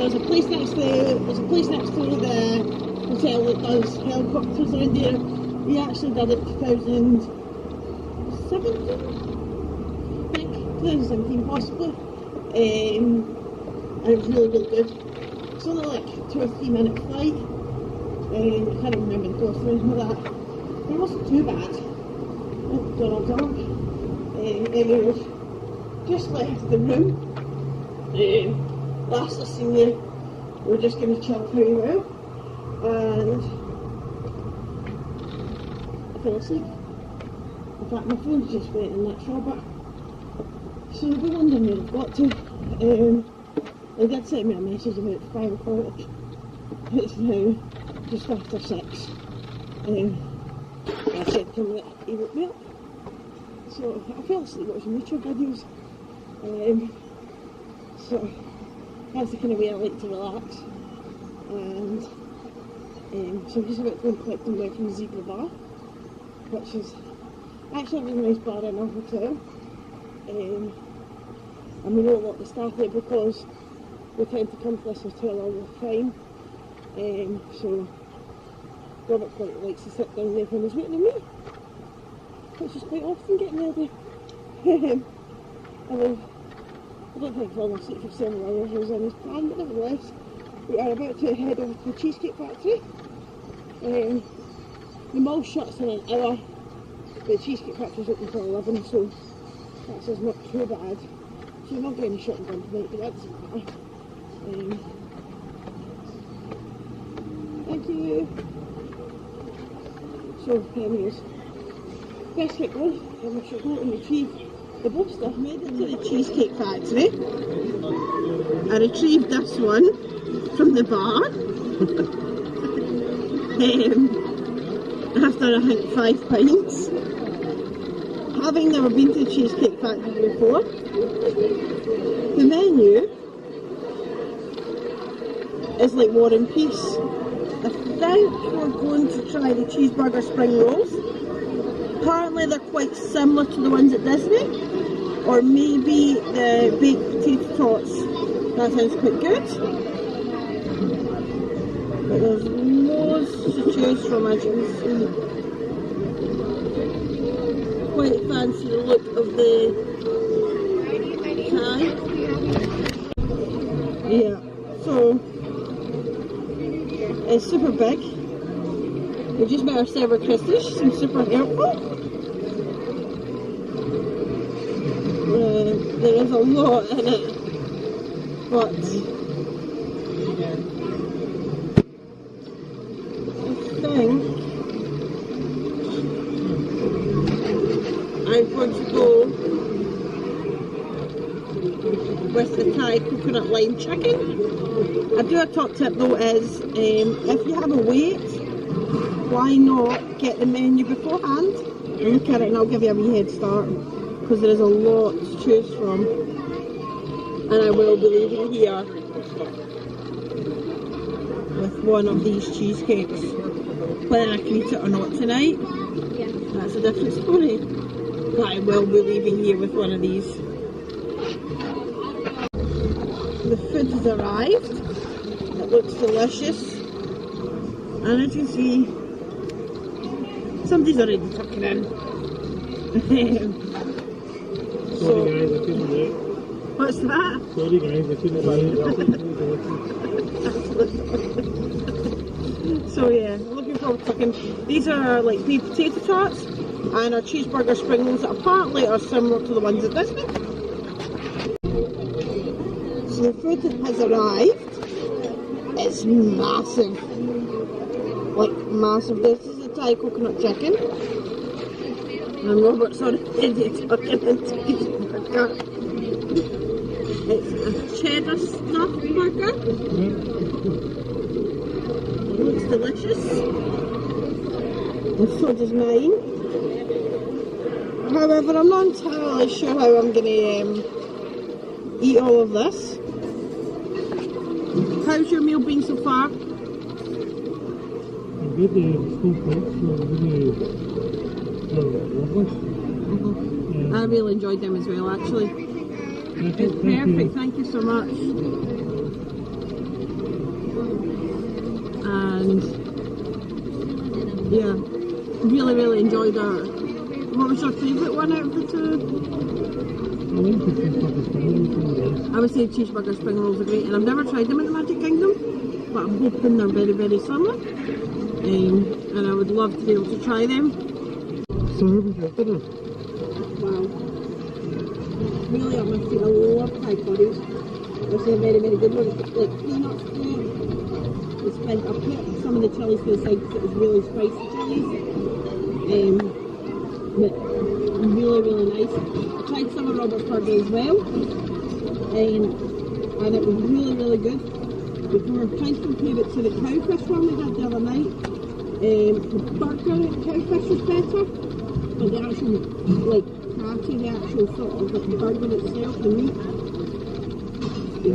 there's a place next to the hotel that does helicopters around here. We actually did it 2017, I think, 2017 possibly, and it was really, really good. It's only like 2 or 3 minute flight, and I can't remember the cost or anything like that. But it wasn't too bad. Oh, Donald Trump. Anyway, just left the room. Last I seen you, we're just going to chill pretty well, and I fell asleep. In fact, my phone just went in that but so you'll be wondering where I've got to. They did send me a message about 5 o'clock. It's now just after 6. I said to him that he woke me up. So I fell asleep watching YouTube videos. So that's the kind of way I like to relax. And so I'm just about to go and collect them back from the Zebra Bar, which is actually a really nice bar in our hotel. And we know a lot of the staff there because we tend to come to this hotel all the time. So Robert quite likes to sit down there when he's waiting on me, which is quite often getting ready. I don't think I'll sleep for 7 hours was in his plan, but nevertheless, we are about to head over to the Cheesecake Factory. The mall shuts in an hour, but the Cheesecake Factory is open till 11, so that's not too bad. So we're not getting any shopping done tonight, but that doesn't matter. Thank you. So, anyways, best get going, and we should go and retrieve the both stuff. Made it to the Cheesecake Factory. I retrieved this one from the bar. After I think 5 pints. Having never been to the Cheesecake Factory before, the menu is like War and Peace. I think we're going to try the cheeseburger spring rolls. Apparently they're quite similar to the ones at Disney, or maybe the baked potato tots. That sounds quite good. But there's loads to choose from, as you can see. Quite fancy the look of the pie. Yeah, so it's super big. We just met our server Christy, she seems super helpful. There is a lot in it, but I think I'm going to go with the Thai coconut lime chicken. I do a top tip though is, if you have a wait, why not get the menu beforehand and look at it, and I'll give you a wee head start, because there is a lot to choose from. And I will be leaving here with one of these cheesecakes. Whether I can eat it or not tonight, that's a different story. But I will be leaving here with one of these. The food has arrived. It looks delicious. And as you see, somebody's already tucking in. Sorry guys, I couldn't wait. What's that? Sorry guys, I couldn't wait. So yeah, looking forward to cooking. These are like baked potato tots and our cheeseburger spring rolls that apparently are similar to the ones at Disney. So the food has arrived. It's massive. Like massive. This is the Thai coconut chicken. And Robert's already tucking into his burger. It's a cheddar stuffed burger. It looks delicious. And so does mine. However, I'm not entirely sure how I'm going to eat all of this. How's your meal been so far? Good, school folks, so really lovely. I really enjoyed them as well, actually. It's perfect, thank you so much. enjoyed our... What was your favourite one out of the two? I like the cheeseburger spring rolls. I would say cheeseburger spring rolls are great, and I've never tried them at the Magic Kingdom, but I'm hoping they're very, very similar. And I would love to be able to try them. So how was your dinner? Wow. Really up my feet. I love Thai curries. They're a very, very good one. It's got like peanuts in it. It's spicy. I put some of the chilies to the side because it was really spicy chilies. But really, really nice. I tried some of Robert's burger as well. And it was really, really good. If we were trying to compare it to the cowfish one we had the other night, the burger at cowfish was better, but the actual, like, patty, the actual sort of, like, the burger itself, the meat, the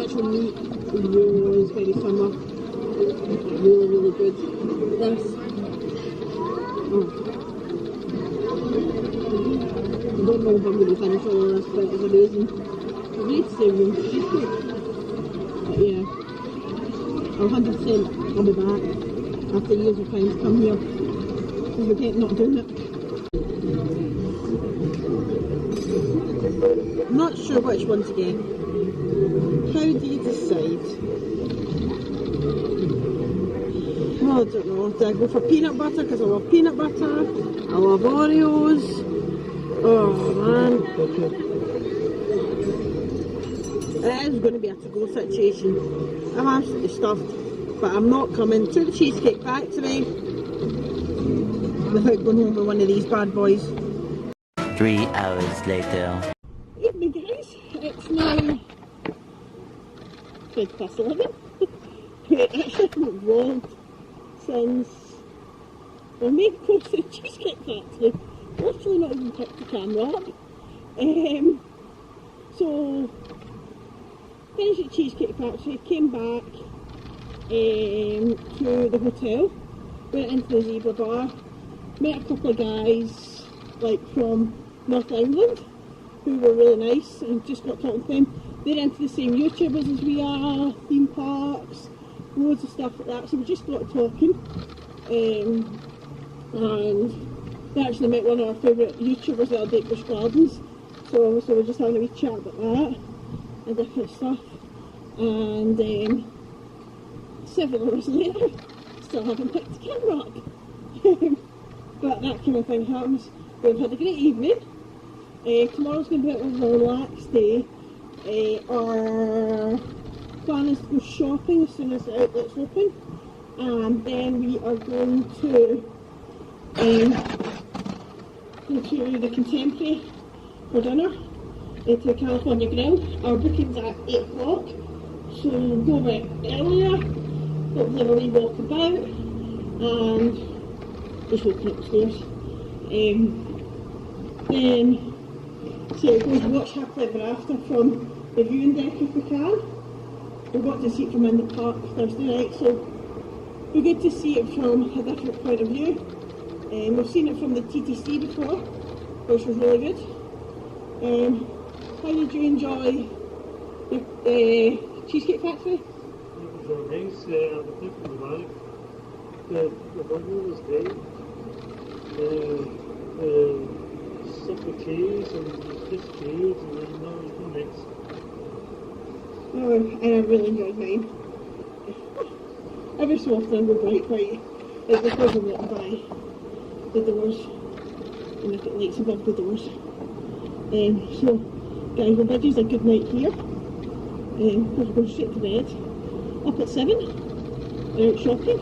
actual meat was very similar. Really, really good. This, I don't know if I'm going to finish all of this, but it's amazing. I need to say room for cheesecake. But yeah, 100% I'll be back after years of trying to come here. Because we kept not doing it. I'm not sure which one to get. How do you decide? Well, I don't know. Do I go for peanut butter because I love peanut butter? I love Oreos. Oh man. It is going to be a to-go situation. I'm absolutely stuffed, but I'm not coming to the Cheesecake Factory without going home with one of these bad boys. 3 hours later. Evening guys, it's now 11:20. Actually I haven't vlogged since my main course at Cheesecake Factory. Literally not even picked the camera up. So finished at Cheesecake Factory, came back to the hotel, went into the Zebra Bar, met a couple of guys like from North England who were really nice and just got talking to them. They're into the same YouTubers as we are, theme parks, loads of stuff like that, so we just got talking and they actually met one of our favourite YouTubers at Date Bush Gardens, so obviously we're just having a wee chat about that and different stuff, and 7 hours later still haven't picked the camera up. But that kind of thing happens. We've had a great evening. Tomorrow's going to be a bit of a relaxed day. Our plan is to go shopping as soon as the outlet's open, and then we are going to go to the Contemporary for dinner, to the California Grill. Our booking's at 8 o'clock, so we'll go a bit earlier, hopefully have a wee walk about, and just walking upstairs. Then so we'll go watch Happily Ever After from the viewing deck if we can. We've got to see it from in the park Thursday night, so we're good to see it from a different point of view. We've seen it from the TTC before, which was really good. How did you enjoy the Cheesecake Factory? It was nice. The place in the back. The burger was great. Stuff with cheese and just cheese, and then that was the mix. Oh, and I really enjoyed mine. Every so often I go bright white, like because I'm walking by the doors and I've got lights above the doors. So guys, we'll bid you a good night here. We're going straight to bed. Up at 7, out shopping.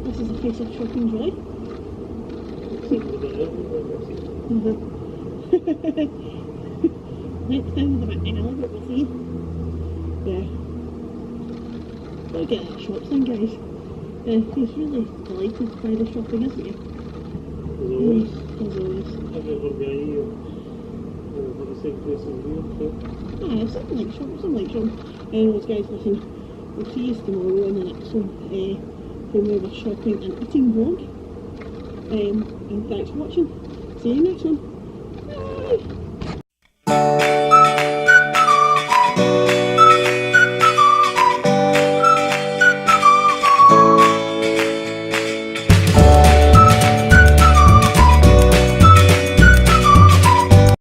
This is the face of shopping joy. Next time the McDonald's, what we'll see. Yeah. Gotta get that shops in, guys. He's really delighted by the shopping, isn't he? As always. Have you ever guy for the same place as you? Ah, something like shop. Anyways, guys, listen, we'll see you tomorrow in the next one for more of a shopping and eating vlog. And thanks for watching. See you next one.